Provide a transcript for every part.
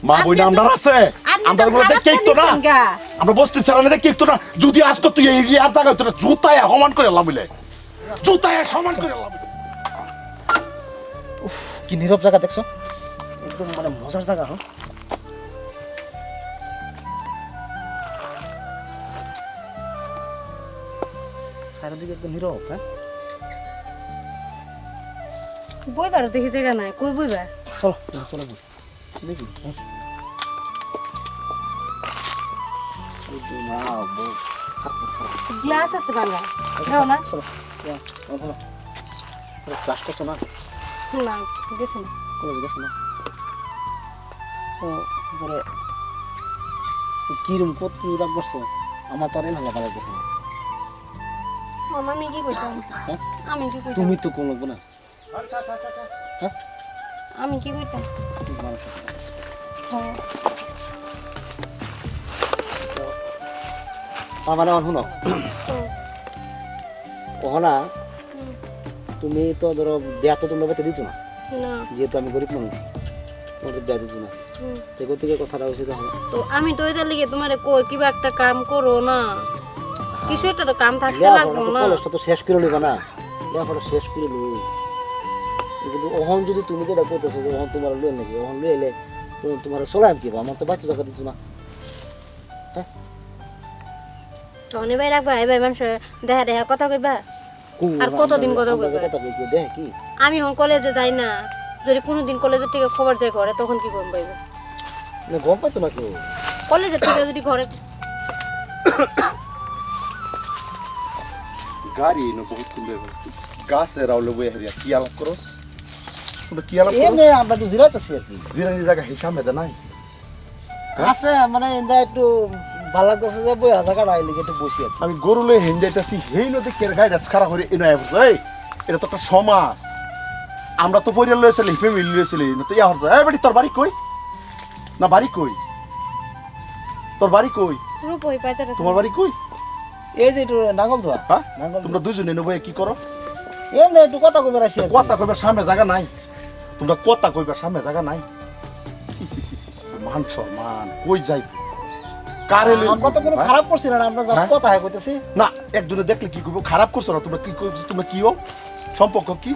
মা বই না আমরা আছে আমরা গুলো দেখে একটু না আমরা বসতে চালানে দেখে একটু না যদি আজকে তুই এই আর জায়গা তোর জুতায় সমান করে লামিলে জুতায় সমান করে লামিলে উফ কি নীরব জায়গা দেখছো একদম মানে মজার জায়গা হ্যাঁ চারিদিকে একদম নীরব হ্যাঁ বইবার দেখি জায়গা নাই কই বইবা চলো চলো বই দেখি গ্লাস আছে বাংলা খাও না চলো ক্লাসটা তো না না গেছি না কলেজ গেছো না তো পরে কিরম কত কি রাখ বসছো আমার তো আর এনে ভালো লাগতেছে না মামা আমি কি কইতাম হ্যাঁ আমি কি কইতাম তুমি তো কোন লোক না হ্যাঁ আমি কি কইতাম হ্যাঁ তার মানে আমার শুনো কহনা তুমি তো ধরো দেয়া তো তোমরা বেতে দিত না না যেহেতু আমি গরিব মানুষ তোমাদের দেয়া দিত না থেকে থেকে কথাটা হয়েছে তখন তো আমি তো এটার লিগে তোমারে কই কিবা একটা কাম করো না কিছু একটা তো কাম থাকতে লাগবে না কলেজটা তো শেষ করে নিবা না লেখাপড়া শেষ করে নিবি কিন্তু ওহন যদি তুমি যেটা করতেছো যে ওহন তোমার লই নাকি ওহন লই এলে তোমার চলাম কি আমার তো বাচ্চা জায়গা দিত না হ্যাঁ টনি ভাই রাখবা এই ভাই মানুষ দেখা দেখা কথা কইবা আর কতদিন কথা কইবা কথা কই দেখ কি আমি হন কলেজে যাই না যদি কোনোদিন কলেজের থেকে খবর যায় ঘরে তখন কি করব পাইব না গম পাইতো না কেউ কলেজের থেকে যদি ঘরে গাড়ি নো বহুত কুন্দে গাছে রাউলে বই হরিয়া কি আলাপ করস তোমরা কি আলাপ করস এমনি আমরা তো জিরাইতেছি আর কি জিরানি জায়গা হিসাব মেদে নাই আছে মানে এটা একটু ভালো লাগতেছে যে বই হাজার কাটা আইলে একটু বসি আর কি আমি গরু লয়ে হেন যাইতাছি হেই নদী কের গাড়ি খারাপ করে এনে এই এটা তো একটা সমাজ আমরা তো পরিবার লয়েছিলি ফ্যামিলি লয়েছিলি তো ইয়া হচ্ছে এই বেটি তোর বাড়ি কই না বাড়ি কই তোর বাড়ি কই রূপই পাইতে তোমার বাড়ি কই এই যে একটু নাঙ্গল ধোয়া হ্যাঁ নাঙ্গল তোমরা দুজনে নেবো কি করো এমনি একটু কথা কইবে আসি আর কি। কথা কইবার সামনে জায়গা নাই তোমরা কথা কইবার সামনে জায়গা নাই সি সি সি সি সি, মান সম্মান কই যাই কারে লই আমরা তো কোনো হ্যাঁ? খারাপ করছি না আমরা যা হ্যাঁ? কথা হয় কইতেছি না একজনে দেখলে কি কইবো খারাপ করছো না তোমরা কি করছো তোমরা কি হো সম্পর্ক কি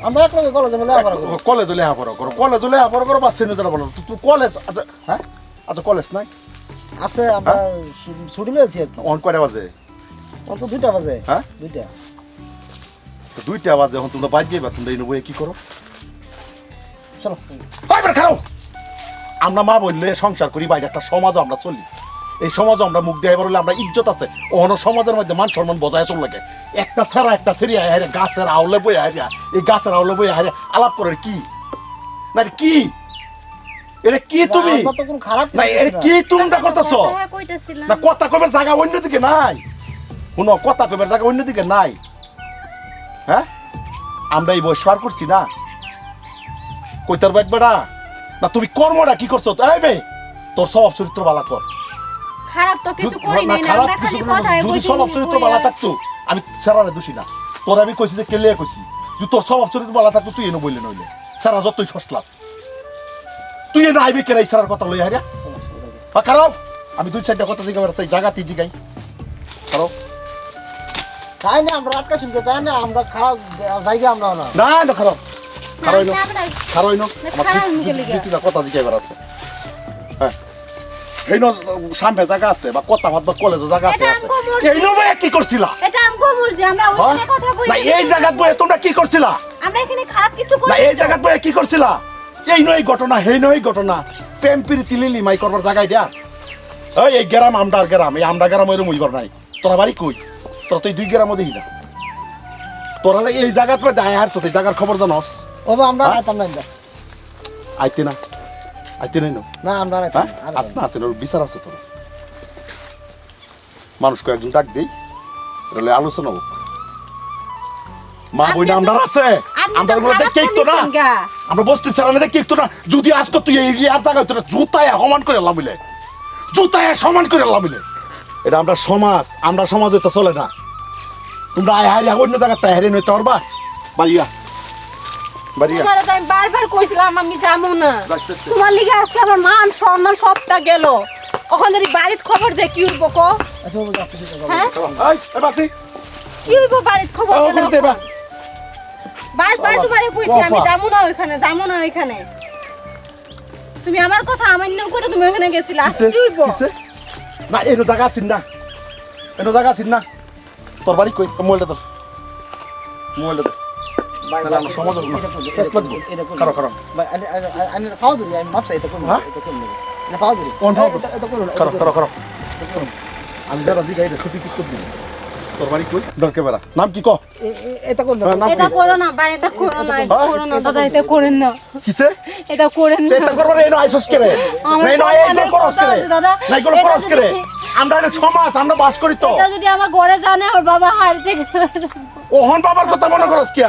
আমরা এক লগে কলেজে মিলে আবার করি কলেজে লেখাপড়া করো কলেজে লেখাপড়া করো বা শ্রেণী যারা বলো তুমি কলেজ আচ্ছা হ্যাঁ আচ্ছা কলেজ নাই আছে আমরা ছুটি লয়েছি আর কি অন কয়টা বাজে অন্ত 2টা বাজে হ্যাঁ 2টা তো 2টা বাজে এখন তোমরা বাজ যাইবা তোমরা এনে বইয়ে কি করো চলো কয়বার খাও আমরা মা বললে সংসার করি বাইরে একটা সমাজও আমরা চলি এই সমাজও আমরা মুখ দিয়ে বললে আমরা ইজ্জত আছে অন্য সমাজের মধ্যে মান সম্মান বজায় তোর লাগে একটা ছাড়া একটা ছেড়ে হারে গাছের আউলে বই হারিয়া এই গাছের আউলে বই হারিয়া আলাপ করে কি না কি এটা কি তুমি আমরা তো কোনো খারাপ না এটা কি তোমরা করতেছো কইতাছিলাম না কথা কইবার জায়গা অন্যদিকে নাই শুনো কথা কইবার জায়গা অন্যদিকে নাই হ্যাঁ আমরা এই বয়স পার করছি না কইতার বাইক বেড়া না তুমি কর্মটা কি করছো এই বে তোর স্বভাব চরিত্র বালা কর খারাপ তো কিছু করি না, নাই না খারাপ আমরা কিছু খালি করি না। কথায় যদি কইছি স্বভাব চরিত্র বালা থাকতো আমি সারারে দোষী না তোর আমি কইছি যে কেলিয়া কইছি যে তোর স্বভাব চরিত্র বালা থাকতো তুই এনে বললে নইলে সারা যতই ফসলাম তুই এনে আইবি কেরাই সারার কথা লই হারিয়া বা খারাপ আমি 2-4টা কথা জিগাবার চাই জায়গাতেই জিগাই খারাপ তাই না আমরা আটকা শুনতে চাই না আমরা খারাপ জায়গা আমরা না না না খারাপ খারাপ না, আমরা খারাপ না, খারাপ মুখে লিগা। দুইটা কথা জিগাইবার আছে হ্যাঁ এই ন সামনে জায়গা আছে বা কথা বা কলেজে জায়গা আছে এটা আছে আমগো মর্জি। এই নবে কি করছিলা এটা আমগো মর্জি আমরা হ্যাঁ? ওইখানে কথা কই না এই জায়গা বয়ে তোমরা কি করছিলা আমরা এখানে খারাপ কিছু করি না এই জায়গা বয়ে কি করছিলা এই নয় ঘটনা হেই নয় ঘটনা প্রেম প্রীতি লিলি মাই করবার জায়গায় দেয়া এই গ্রাম আমডার গ্রাম এই আমডা গ্রাম এরম হইবার নাই তোরা বাড়ি কই তোরা তো এই 2 গ্রামও দেখি না তোরা এই জায়গা তো দায় হার তো এই জায়গার খবর জানস ও আমরা হ্যাঁ? আইতাম না এটা। আইতে না আইতে নাই না না আমরা আইতাম হ্যাঁ আস না আছে ওর বিচার আছে তোর মানুষ কয়েকজন ডাক দেই এটা আলোচনা হোক মা বই না আমরা আছে আমরা গুলো দেখে একটু না আমরা বসতে চালানে দেখে একটু না যদি আজকে তুই এই আর জায়গায় তোর জুতায় সমান করে লামিলে জুতায় সমান করে লামিলে এটা আমরা সমাজ আমরা সমাজে তো চলে না তোমরা আয় হারিয়া অন্য জায়গায় তাই হারিয়ে নইতে পারবা বাড়িয়া বাড়ি যা। তোমারে তো আমি বারবার কইছিলাম আমি যাবো না। যাস, যাস, যাস। তোমার লিগে আজকে আমার মান সম্মান সবটা গেল। কখন যদি বাড়ির খবর দে কি হইব কো? আচ্ছা বাবু যাচ্ছি ঠিক আছে হ্যাঁ এই বাসি কি হইব বাড়ির খবর ও গেলে? করতে বা বারবার তোমারে কইছি আমি বাবা। যাবো না ওইখানে, যাবো না ওইখানে। তুমি আমার কথা অমান্য করে তুমি ওখানে গেছিলা, আজকে কি হইব? কিসে না এনো জায়গা আছিস না এনো জায়গা আছিস না তোর বাড়ি কই মোবাইলটা তোর মোবাইলটা তোর ভাই তাহলে আমরা সমাজ হবে না। ফেস লাগবে। খারাপ, খারাপ। ভাই আমি খাওয়া ধরি আমি মাপসা এটা কোন হ্যাঁ? এটা কোন না খাওয়া ধরি কোন খাওয়া ধরি? এটা কোন করো আমি যারা দিকে এটা ছুটি কিস করবি তোর বাড়ি কই দরকে বেড়া নাম কি ক এটা কোন নাম এটা কি করো না ভাই, এটা করো না, এটা হ্যাঁ? করো না দাদা, এটা করেন না, কিসে এটা করেন না। এটা করব এনো আইসস করে আমার না এনো সন্তানের এইগুলো করস কথা করে আছে, দাদা। না এগুলো এটা করস করে যদি- আমরা এটা সমাজ আমরা বাস করি তো এটা যদি আমার ঘরে জানে ওর বাবা হারতে ওহন বাবার কথা মনে করস কি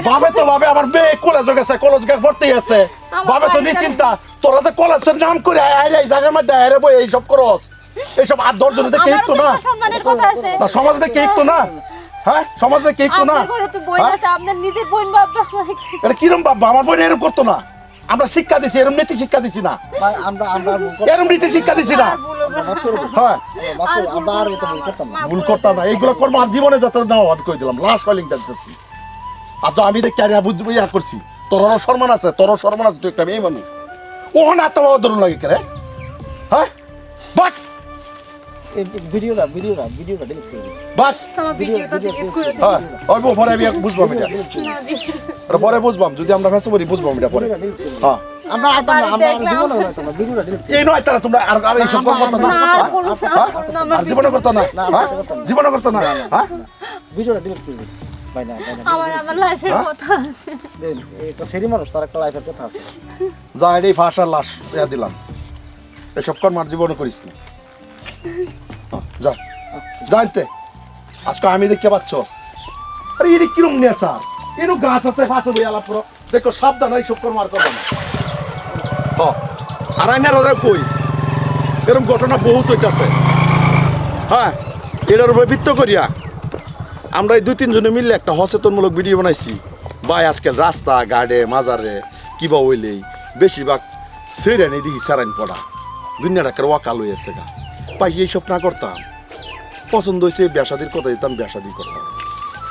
বাবে তো বাবে আমার মেয়ে কলেজ গেছে কলেজ গিয়ে ভর্তি আছে আমার বাবে তো বাড়িতে- নিশ্চিন্তা তোরা তো কলেজের নাম করে এই জায়গার মধ্যে আরে বই এইসব করস এইসব আর দশজন দেখে আমারও একটু তো না একটা সম্মানের কথা আছে। না সমাজ দেখে একটু না হ্যাঁ সমাজ দেখে একটু না আপনার ঘরে তো বোন হ্যাঁ? আছে, আপনার নিজের বোন বাবা এটা কিরম বাবা আমার বোন এরকম করতো না আমরা শিক্ষা দিছি এরকম নীতি শিক্ষা দিছি না ভাই আমরা আমরা এরকম নীতি শিক্ষা দিছি না হ্যাঁ আমরা আর এটা ভুল করতাম না ভুল করতাম না এইগুলো করবো আর জীবনে যাতে না অন করে দিলাম লাস্ট কলিং দিতেছি আর তো আমি দেখ ক্যারিয়ার বুঝতে ইয়া করছি তোরও সম্মান আছে তুই একটা মেয়ে মানুষ ওখানে আত্মবাদরণ লাগে কে রে হ্যাঁ বাট এই ভিডিওটা ডিলিট করে দিন বাস আমার ভিডিওটা থেকে করে দিন। হ্যাঁ ওই পরে আমি বুঝবাম এটা না, ভিডিও- এটা পরে বুঝবাম যদি আমরা ফেসে করি বুঝবাম এটা পরে হ্যাঁ আমরা আইতাম না আমরা দেখলাম। জীবনে হইতো না ভিডিওটা ডিলিট এই নয় তারা তোমরা আর এইসব করবো না না, আর করুন না, হ্যাঁ? আর করুন না, আমার আর জীবনে করতো না না, হ্যাঁ? আমরা করতাম না। জীবনে করতো না হ্যাঁ ভিডিওটা ডিলিট করে দিন ভাই না আমার লাইফের হ্যাঁ? কথা আছে। এটা সেরি মানুষ তার একটা লাইফের কথা আছে যা এটাই ফাঁসার লাশ ইয়া দিলাম এসব কর্ম আর জীবনে করিস না যা জানতে আজকে আমি দেখতে পাচ্ছ আরে এটি কিরম নিয়ে স্যার এরকম গাছ আছে ফাঁসে বই আলাপ করো দেখো সাবধান এইসব কর্ম আর করবো না আর আইনার ওরা কই এরকম ঘটনা বহুত হইতাছে হ্যাঁ এটার উপরে ভিত্ত করিয়া আমরা এই 2-3 জনে মিললে একটা সচেতনমূলক ভিডিও বানাইছি ভাই আজকাল রাস্তা গাড়ে মাজারে কিবা হইলেই বেশিরভাগ সেরেন এদিকে সারাইন পড়া দুনিয়া টাকার ওয়াকাল হয়েছে গা ভাই এইসব না করতাম পছন্দ হয়েছে ব্যাসাদির কথা দিতাম ব্যাসাদি করতাম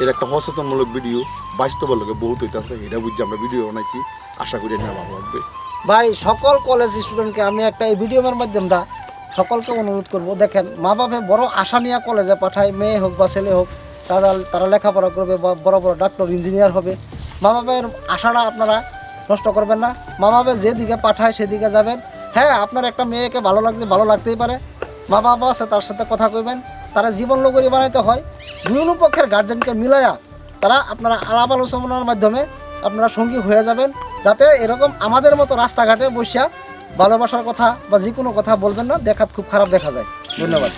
এর একটা সচেতনমূলক ভিডিও বাস্তবের লোকে বহুত হইতাছে এটা বুঝছি আমরা ভিডিও বানাইছি আশা করি না ভালো লাগবে ভাই সকল কলেজ স্টুডেন্টকে আমি একটা এই ভিডিওর মাধ্যমে সকলকে অনুরোধ করব দেখেন মা বাবা বড় আশা নিয়ে কলেজে পাঠায় মেয়ে হোক বা ছেলে হোক তারা লেখাপড়া করবে বা বড় বড় ডাক্তার ইঞ্জিনিয়ার হবে মা বাবার আশাটা আপনারা নষ্ট করবেন না মা বাবা যেদিকে পাঠায় সেদিকে যাবেন হ্যাঁ আপনার একটা মেয়েকে ভালো লাগছে ভালো লাগতেই পারে মা বাবা আছে তার সাথে কথা কইবেন তারা জীবন লগরি বানাইতে হয় দুই পক্ষের গার্জেনকে মিলাইয়া তারা আপনারা আলাপ আলোচনার মাধ্যমে আপনারা সঙ্গী হয়ে যাবেন যাতে এরকম আমাদের মতো রাস্তাঘাটে বসিয়া ভালোবাসার কথা বা যে কোনো কথা বলবেন না দেখাত খুব খারাপ দেখা যায় ধন্যবাদ